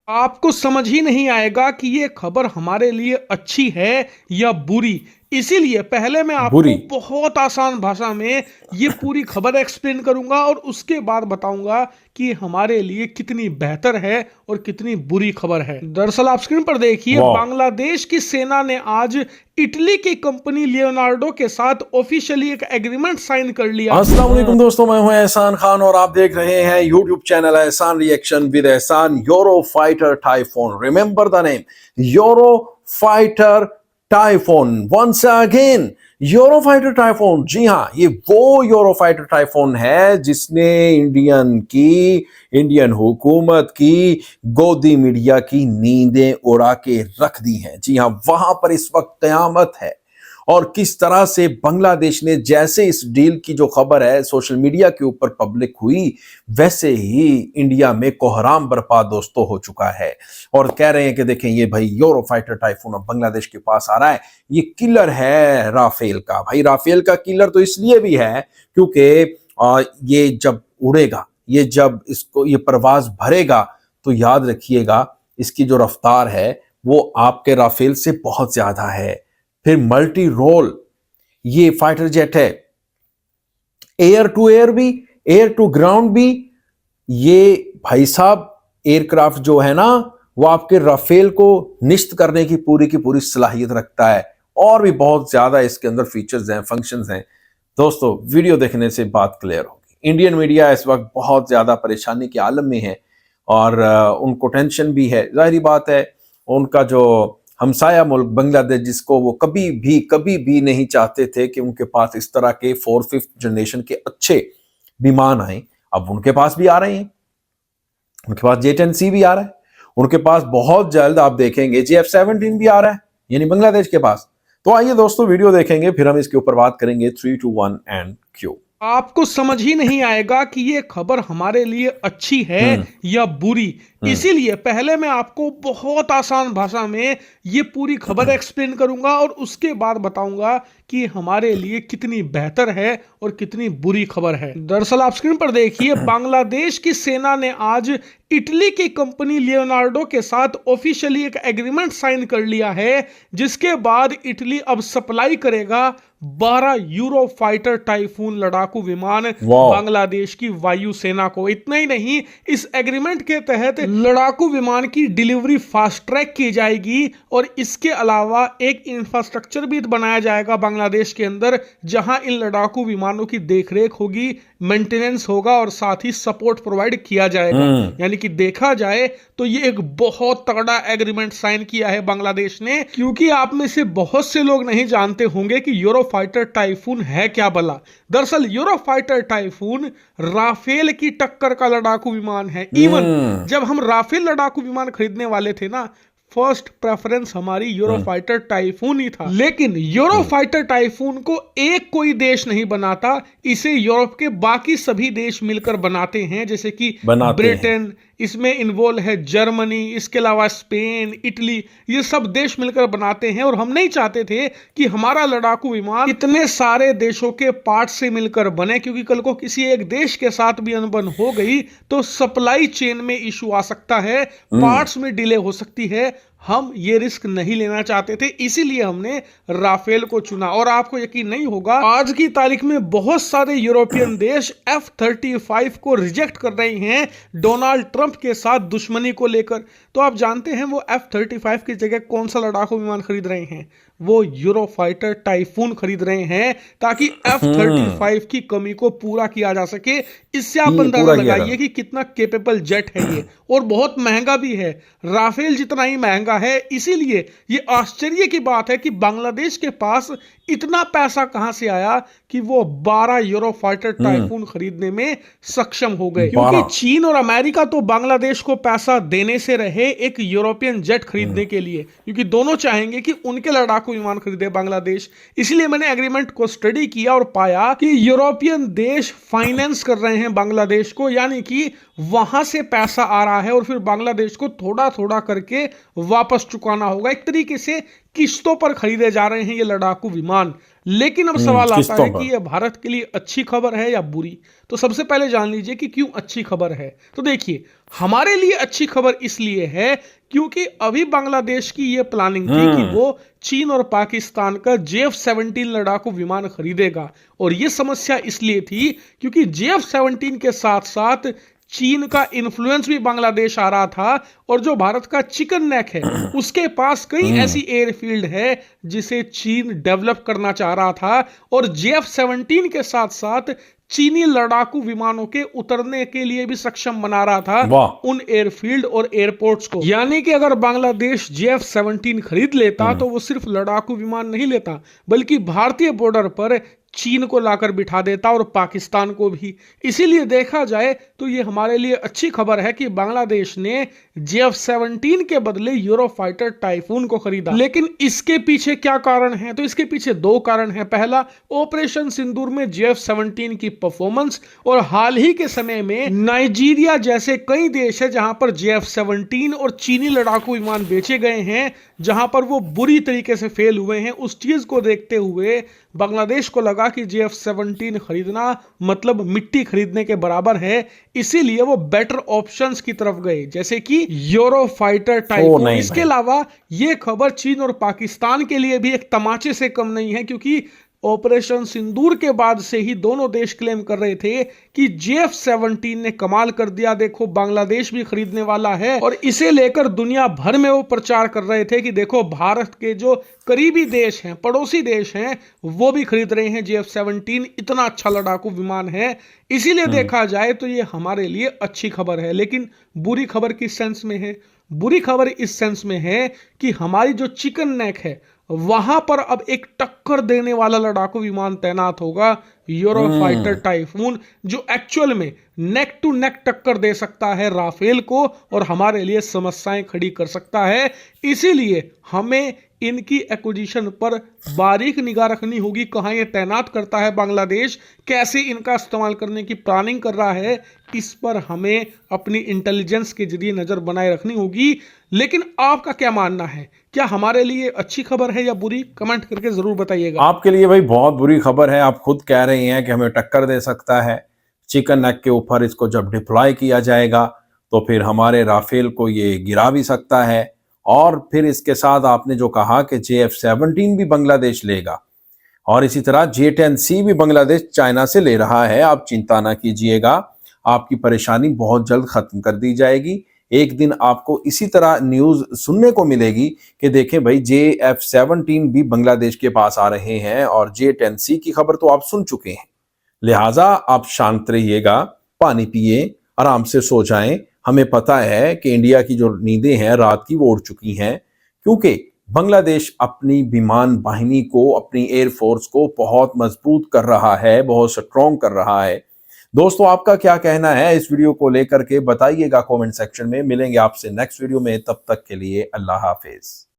आपको समझ ही नहीं आएगा कि ये खबर हमारे लिए अच्छी है या बुरी। इसीलिए पहले मैं आपको बुरी। बहुत आसान भाषा में ये पूरी खबर एक्सप्लेन करूंगा और उसके बाद बताऊंगा कि हमारे लिए कितनी बेहतर है और कितनी बुरी खबर है। दरअसल आप स्क्रीन पर देखिए, वाह। बांग्लादेश की सेना ने आज इटली की कंपनी लियोनार्डो के साथ ऑफिशियली एक एग्रीमेंट साइन कर लिया। अस्सलाम वालेकुम दोस्तों, मैं हूं एहसान खान और आप देख रहे हैं YouTube channel Ehsan reaction with Ehsan. Eurofighter Typhoon, remember the name, Eurofighter Typhoon. Once again Eurofighter Typhoon. जी हां, ये वो यूरो फाइटर टाइफून है जिसने इंडियन हुकूमत की गोदी मीडिया की नींदें उड़ा के रख दी हैं। जी हां, वहां पर इस वक्त कयामत है। और किस तरह से बांग्लादेश ने, जैसे इस डील की जो खबर है सोशल मीडिया के ऊपर पब्लिक हुई, वैसे ही इंडिया में कोहराम बर्पा दोस्तों हो चुका है। और कह रहे हैं कि देखें, ये भाई यूरो फाइटर टाइफून अब बांग्लादेश के पास आ रहा है। ये किलर है राफेल का। भाई राफेल का किलर तो इसलिए भी है क्योंकि ये जब उड़ेगा, ये जब इसको ये परवाज भरेगा, तो याद रखिएगा इसकी जो रफ्तार है वो आपके राफेल से बहुत ज्यादा है। फिर मल्टी रोल ये फाइटर जेट है, एयर टू एयर भी, एयर टू ग्राउंड भी। ये भाई साहब एयरक्राफ्ट जो है ना, वो आपके राफेल को निश्चित करने की पूरी सलाहियत रखता है। और भी बहुत ज्यादा इसके अंदर फीचर्स हैं, फंक्शंस हैं। दोस्तों वीडियो देखने से बात क्लियर होगी। इंडियन मीडिया इस वक्त बहुत ज्यादा परेशानी के आलम में है और उनको टेंशन भी है। जाहिर बात है, उनका जो हमसाया मुल्क बांग्लादेश, जिसको वो कभी भी नहीं चाहते थे कि उनके पास इस तरह के 4th-5th जनरेशन के अच्छे विमान आए, अब उनके पास भी आ रहे हैं। उनके पास J-10C भी आ रहा है, उनके पास बहुत जल्द आप देखेंगे JF-17 भी आ रहा है, यानी बांग्लादेश के पास। तो आइए दोस्तों वीडियो देखेंगे, फिर हम इसके ऊपर बात करेंगे। 3, 2, 1 एंड क्यू। आपको समझ ही नहीं आएगा कि ये खबर हमारे लिए अच्छी है या बुरी। इसीलिए पहले मैं आपको बहुत आसान भाषा में ये पूरी खबर एक्सप्लेन करूंगा और उसके बाद बताऊंगा कि हमारे लिए कितनी बेहतर है और कितनी बुरी खबर है। दरअसल आप स्क्रीन पर देखिए, बांग्लादेश की सेना ने आज इटली की कंपनी लियोनार्डो के साथ ऑफिशियली एक एग्रीमेंट साइन कर लिया है, जिसके बाद इटली अब सप्लाई करेगा 12 यूरो फाइटर टाइफून लड़ाकू विमान बांग्लादेश की वायु सेना को। इतना ही नहीं, इस एग्रीमेंट के तहत लड़ाकू विमान की डिलीवरी फास्ट ट्रैक की जाएगी और इसके अलावा एक इंफ्रास्ट्रक्चर भी बनाया जाएगा बांग्लादेश के अंदर, जहां इन लड़ाकू विमानों की देखरेख होगी, मेंटेनेंस होगा और साथ ही सपोर्ट प्रोवाइड किया जाएगा। यानी कि देखा जाए तो ये एक बहुत तगड़ा एग्रीमेंट साइन किया है बांग्लादेश ने। क्योंकि आप में से बहुत से लोग नहीं जानते होंगे कि यूरो फाइटर टाइफून है क्या भला। दरअसल यूरो फाइटर टाइफून राफेल की टक्कर का लड़ाकू विमान है। इवन जब हम राफेल लड़ाकू विमान खरीदने वाले थे ना, फर्स्ट प्रेफरेंस हमारी यूरो फाइटर टाइफून ही था। लेकिन यूरो फाइटर टाइफून को एक कोई देश नहीं बनाता, इसे यूरोप के बाकी सभी देश मिलकर बनाते हैं, जैसे कि ब्रिटेन, इसमें इन्वॉल्व है जर्मनी, इसके अलावा स्पेन, इटली, ये सब देश मिलकर बनाते हैं। और हम नहीं चाहते थे कि हमारा लड़ाकू विमान इतने सारे देशों के पार्ट से मिलकर बने, क्योंकि कल को किसी एक देश के साथ भी अनबन हो गई तो सप्लाई चेन में इशू आ सकता है, पार्ट्स में डिले हो सकती है। हम ये रिस्क नहीं लेना चाहते थे, इसीलिए हमने राफेल को चुना। और आपको यकीन नहीं होगा, आज की तारीख में बहुत सारे यूरोपियन देश F-35 को रिजेक्ट कर रहे हैं डोनाल्ड ट्रंप के साथ दुश्मनी को लेकर। तो आप जानते हैं वो F-35 की जगह कौन सा लड़ाकू विमान खरीद रहे हैं? वो यूरो फाइटर टाइफून खरीद रहे हैं, ताकि F-35 की कमी को पूरा किया जा सके। इससे आप अंदाजा लगाइए कि कितना कैपेबल जेट है ये, और बहुत महंगा भी है, राफेल जितना ही महंगा है। इसीलिए ये आश्चर्य की बात है कि बांग्लादेश के पास इतना पैसा कहां से आया कि वो 12 यूरो फाइटर टाइफून खरीदने में सक्षम हो गए। क्योंकि चीन और अमेरिका तो बांग्लादेश को पैसा देने से रहे एक यूरोपियन जेट खरीदने के लिए, क्योंकि दोनों चाहेंगे कि उनके लड़ाकू विमान खरीदे बांग्लादेश। इसलिए मैंने एग्रीमेंट को स्टडी किया और पाया कि यूरोपियन देश फाइनेंस कर रहे हैं बांग्लादेश को, यानी कि वहां से पैसा आ रहा है और फिर बांग्लादेश को थोड़ा थोड़ा करके वापस चुकाना होगा। एक तरीके से किस्तों पर खरीदे जा रहे हैं ये लड़ाकू विमान। लेकिन अब सवाल आता किस्तों है पर। कि ये भारत के लिए अच्छी खबर है या बुरी। तो सबसे पहले जान लीजिए कि क्यों अच्छी खबर है। तो देखिए, हमारे लिए अच्छी खबर इसलिए है क्योंकि अभी बांग्लादेश की ये प्लानिंग थी कि वो चीन और पाकिस्तान का JF-17 लड़ाकू विमान खरीदेगा। और ये समस्या इसलिए थी क्योंकि JF-17 के साथ साथ चीन का इन्फ्लुएंस भी बांग्लादेश आ रहा था। और जो भारत का चिकन नेक है उसके पास कई ऐसी एयरफील्ड है जिसे चीन डेवलप करना चाह रहा था। और JF-17 के साथ साथ चीनी लड़ाकू विमानों के उतरने के लिए भी सक्षम बना रहा था उन एयरफील्ड और एयरपोर्ट्स को। यानी कि अगर बांग्लादेश JF-17 खरीद लेता तो वो सिर्फ लड़ाकू विमान नहीं लेता बल्कि भारतीय बॉर्डर पर चीन को लाकर बिठा देता और पाकिस्तान को भी। इसीलिए देखा जाए तो ये हमारे लिए अच्छी खबर है कि बांग्लादेश ने JF-17 के बदले यूरोफाइटर टाइफून को खरीदा। लेकिन इसके पीछे क्या कारण है? तो इसके पीछे दो कारण हैं। पहला, ऑपरेशन सिंदूर में JF-17 की परफॉर्मेंस, और हाल ही के समय में नाइजीरिया जैसे कई देश है जहां पर JF-17 और चीनी लड़ाकू विमान बेचे गए हैं, जहां पर वो बुरी तरीके से फेल हुए हैं। उस चीज को देखते हुए बांग्लादेश को लगा कि JF-17 खरीदना मतलब मिट्टी खरीदने के बराबर है। इसीलिए वो बेटर ऑप्शंस की तरफ गए, जैसे कि यूरोफाइटर टाइफून। इसके अलावा ये खबर चीन और पाकिस्तान के लिए भी एक तमाचे से कम नहीं है, क्योंकि ऑपरेशन सिंदूर के बाद से ही दोनों देश क्लेम कर रहे थे कि JF-17 ने कमाल कर दिया, देखो बांग्लादेश भी खरीदने वाला है। और इसे लेकर दुनिया भर में वो प्रचार कर रहे थे कि देखो भारत के जो करीबी देश हैं, पड़ोसी देश हैं, वो भी खरीद रहे हैं JF-17, इतना अच्छा लड़ाकू विमान है। इसीलिए देखा जाए तो ये हमारे लिए अच्छी खबर है। लेकिन बुरी खबर किस सेंस में है? बुरी खबर इस सेंस में है कि हमारी जो चिकन नेक है वहां पर अब एक टक्कर देने वाला लड़ाकू विमान तैनात होगा, यूरोफाइटर टाइफून, जो एक्चुअल में नेक टू नेक टक्कर दे सकता है राफेल को और हमारे लिए समस्याएं खड़ी कर सकता है। इसीलिए हमें इनकी एक्विजिशन पर बारीक निगाह रखनी होगी। कहां ये तैनात करता है बांग्लादेश, कैसे इनका इस्तेमाल करने की प्लानिंग कर रहा है, इस पर हमें अपनी इंटेलिजेंस के जरिए नजर बनाए रखनी होगी। लेकिन आपका क्या मानना है? क्या हमारे लिए अच्छी खबर है या बुरी? कमेंट करके जरूर बताइएगा। आपके लिए भाई बहुत बुरी खबर है। आप खुद कह रहे हैं कि हमें टक्कर दे सकता है चिकन नेक के ऊपर। इसको जब डिप्लॉय किया जाएगा तो फिर हमारे राफेल को ये गिरा भी सकता है। और फिर इसके साथ आपने जो कहा कि JF-17 भी बांग्लादेश लेगा, और इसी तरह J-10C भी बांग्लादेश चाइना से ले रहा है। आप चिंता ना कीजिएगा, आपकी परेशानी बहुत जल्द खत्म कर दी जाएगी। एक दिन आपको इसी तरह न्यूज सुनने को मिलेगी कि देखें भाई JF-17 भी बांग्लादेश के पास आ रहे हैं, और J-10C की खबर तो आप सुन चुके हैं। लिहाजा आप शांत रहिएगा, पानी पिए, आराम से सो जाएं। हमें पता है कि इंडिया की जो नींदें हैं रात की वो उड़ चुकी हैं, क्योंकि बांग्लादेश अपनी विमान बाहिनी को, अपनी एयरफोर्स को बहुत मजबूत कर रहा है, बहुत स्ट्रॉन्ग कर रहा है। दोस्तों, आपका क्या कहना है इस वीडियो को लेकर के बताइएगा कमेंट सेक्शन में। मिलेंगे आपसे नेक्स्ट वीडियो में, तब तक के लिए अल्लाह हाफिज।